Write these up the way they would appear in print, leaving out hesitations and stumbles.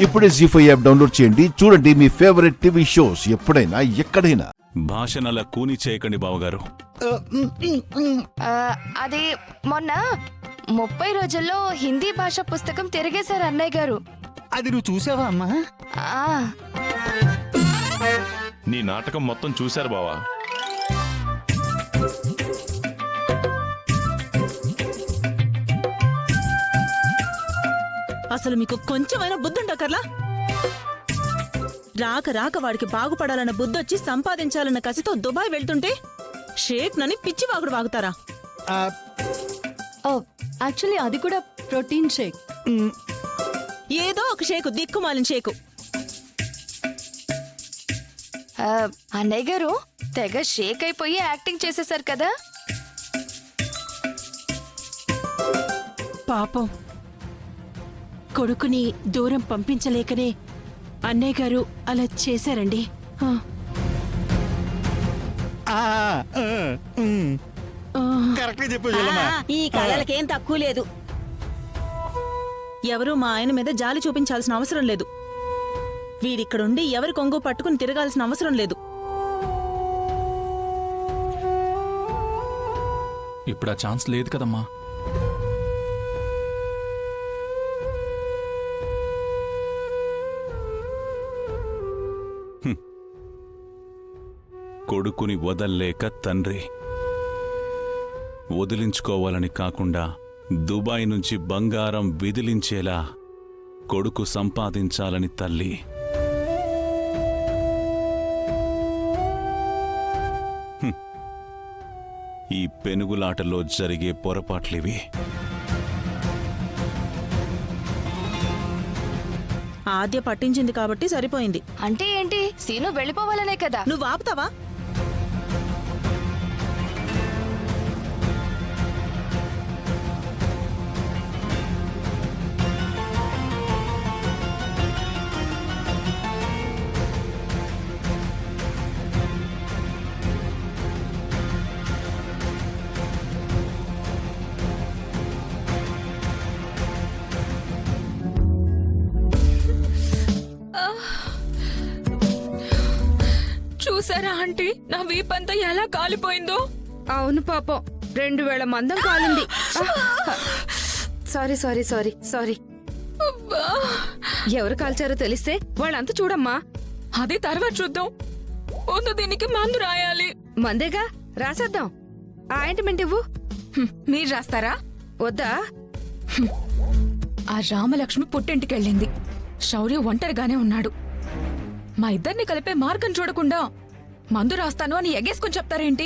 ఇప్పుడే జీ5 app download చేయండి. చూడండి మీ ఫేవరెట్ టీవీ షోస్ ఎప్పుడైనా ఎక్కడైనా. భాషనలా కూని చేయకండి బావగారు. అది మొన్న 30 రోజుల్లో హిందీ భాష పుస్తకం తిరిగేశారు అన్నయ్య గారు. అది నువ్వు చూసావా అమ్మా? నీ నాటకం మొత్తం చూశారు బావా. అసలు మీకు కొంచెమైనా బుద్ధుండకర్లా? రాక రాక వాడికి బాగుపడాలన్న బుద్ధొచ్చి సంపాదించాలన్న కసితో దుబాయ్ వెళ్తుంటే షేక్ నని పిచ్చి వాగుడు వాగుతారా? యాక్చువల్లీ అది కూడా ప్రోటీన్ షేక్. ఏదో ఒక షేకు, దిక్కుమాలిన షేకు. అన్నయ్య గారు తెగ షేక్ అయిపోయి యాక్టింగ్ చేసేశారు కదా. పాపం కొడుకుని దూరం పంపించలేకనే అన్నయ్య గారు అలా చేశారండి. కరెక్ట్గా చెప్పు. ఈ కళలకేం తక్కువ లేదు. ఎవరూ మా ఆయన మీద జాలి చూపించాల్సిన అవసరం లేదు. వీడిక్కడుండి ఎవరి కొంగు పట్టుకుని తిరగాల్సిన అవసరం లేదు. ఇప్పుడు ఆ ఛాన్స్ లేదు కదమ్మా. కొడుకుని వదల్లేక తండ్రి, వదిలించుకోవాలని కాకుండా దుబాయ్ నుంచి బంగారం విదిలించేలా కొడుకు సంపాదించాలని తల్లి. ఈ పెనుగులాటలో జరిగే పొరపాట్లివి. ఆద్య పట్టించింది కాబట్టి సరిపోయింది. అంటే ఏంటి? సీను వెళ్ళిపోవాలనే కదా. నువ్వు ఆపుతావా? చూసారా ఆంటీ, నా వీపంతా ఎలా కాలిపోయిందో? అవును పాపం, 2000 మందం కాలింది. Sorry sorry sorry sorry. ఎవరు కాల్చారో తెలిస్తే వాళ్ళంతా చూడమ్మా. అది తర్వాత చూద్దాం. ముందు దీనికి మందు రాయాలి. మందేగా, రాసేద్దాం. ఆయింట్మెంట్ ఇవ్వు. మీరు రాస్తారా? వద్దా? ఆ రామలక్ష్మి పుట్టింటికెళ్ళింది. శౌర్య ఒంటరిగానే ఉన్నాడు. మా ఇద్దరిని కలిపే మార్గం చూడకుండా మందు రాస్తాను అని ఎగేసుకుని చెప్తారేంటి?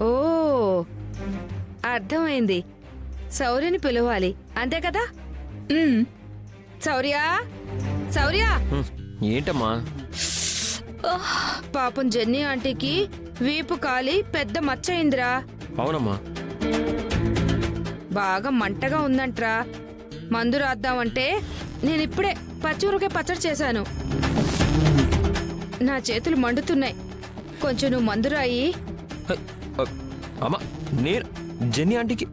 ఓ అర్థమైంది. శౌర్యని పిలవాలి, అంతే కదా? శౌర్య, శౌర్య. ఏంటమ్మా? పాపం జెన్నీ ఆంటీకి వీపు కాలి పెద్ద మచ్చయిందిరా. అవునమ్మా. బాగా మంటగా ఉందంట్రా. మందు రాద్దామంటే నేనిప్పుడే పచ్చిమిరపకాయ పచ్చడి చేశాను. నా చేతులు మండుతున్నాయి. కొంచెం నువ్వు మందు రాయి. అమ్మా, నేను జెన్నీ ఆంటీకి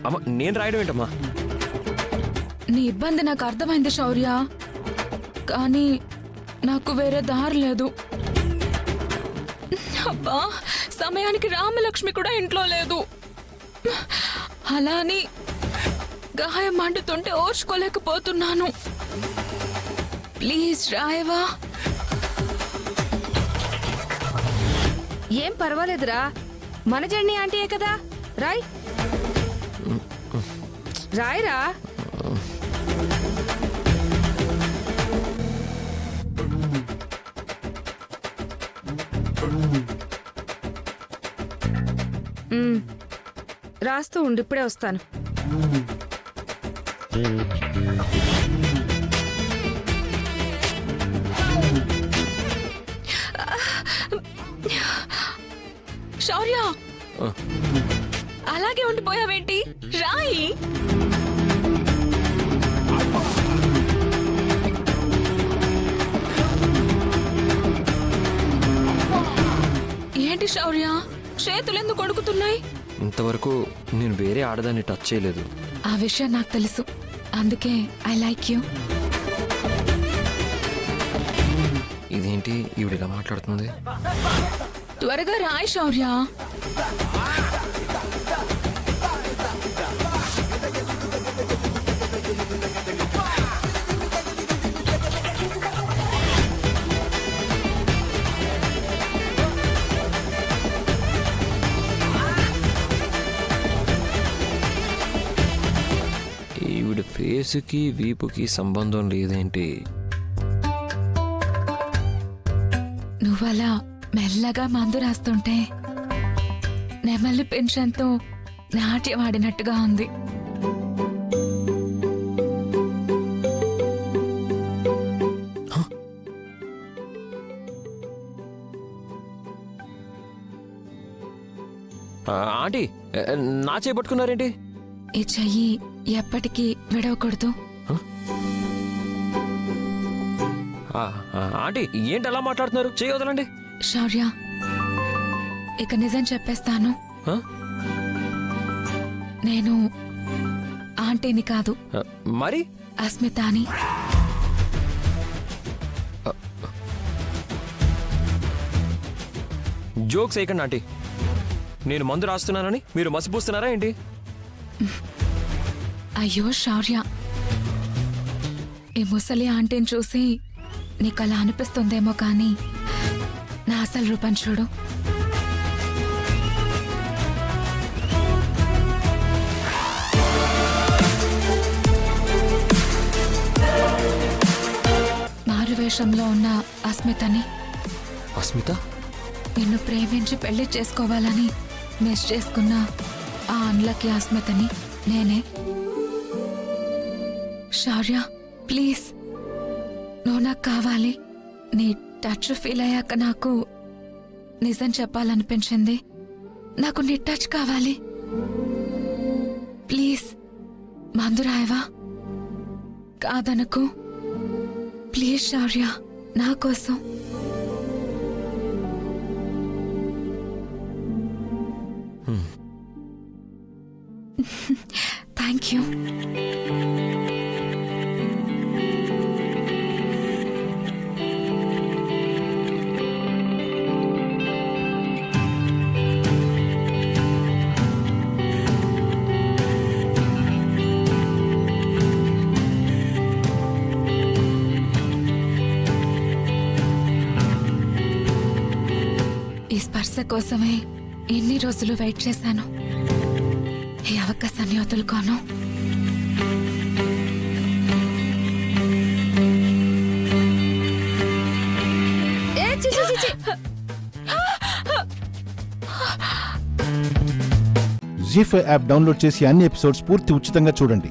అమ్మా నేను రాయడం ఏంటమ్మా? నీ ఇబ్బంది నాకు అర్థమైంది శౌర్య, కానీ నాకు వేరే దారి లేదు. అబ్బా, సమయానికి రామలక్ష్మి కూడా ఇంట్లో లేదు. అలా అని గాయం మండుతుంటే ఓర్చుకోలేకపోతున్నాను. ప్లీజ్ రాయవా? ఏం పర్వాలేదురా, మన జెన్నీ ఆంటీయే కదా. రాయ్, రాయరా. రాస్తూ ఉండి, ఇప్పుడే వస్తాను. శౌర్య, అలాగే ఉండిపోయావేంటి? రాయి. ఏంటి శౌర్య, చేతులెందుకు కొడుకుతున్నాయి? ఇంతవరకు నేను వేరే ఆడదాన్ని టచ్ చేయలేదు. ఆ విషయం నాకు తెలుసు, అందుకే ఐ లైక్ యూ. ఈవిడ ఇలా మాట్లాడుతుంది. త్వరగా రాయ్ శౌర్య. ఈవిడ ఫేస్కి వీపుకి సంబంధం లేదేంటి? నువ్వలా మెల్లగా మందు రాస్తుంటే నెమలి పెన్షన్తో నాట్యం ఆడినట్టుగా ఉంది. ఆంటీ, నా చేపట్టుకున్నారేంటి? ఈ చెయ్యి ఎప్పటికీ విడవకూడదు. ఆంటీ, ఏంటి అలా మాట్లాడుతున్నారు? చేయి వదలండి. శౌర్య, ఇక నిజం చెప్పేస్తాను. ఆ? నేను ఆంటీని కాదు, మరి అస్మితాని. జోక్స్ వేయకండి ఆంటీ. నేను మందు రాస్తున్నానని మీరు మసిపూస్తున్నారా ఏంటి? అయ్యో శౌర్య, ఈ ముసలి ఆంటీని చూసి నీకు అలా అనిపిస్తుందేమో కానీ నా అసలు రూపం చూడు. మారువేషంలో ఉన్న అస్మితని. అస్మిత? నిన్ను ప్రేమించి పెళ్లి చేసుకోవాలని మిస్ చేసుకున్న ఆ అన్లకి అస్మితని నేనే. శౌర్య, ప్లీజ్, నువ్వు నాకు కావాలి. నీ టచ్ ఫీల్ అయ్యాక నాకు నిజం చెప్పాలనిపించింది. నాకు నీ టచ్ కావాలి. ప్లీజ్ మందు రాయవా? కాదనకు. ప్లీజ్ శౌర్య, నా కోసం. Thank you. ఈ స్పర్శ కోసమే ఎన్ని రోజులు వెయిట్ చేశాను. ఈ అవకాశాన్ని వదులుకోను. జీ5 యాప్ డౌన్లోడ్ చేసి అన్ని ఎపిసోడ్స్ పూర్తి ఉచితంగా చూడండి.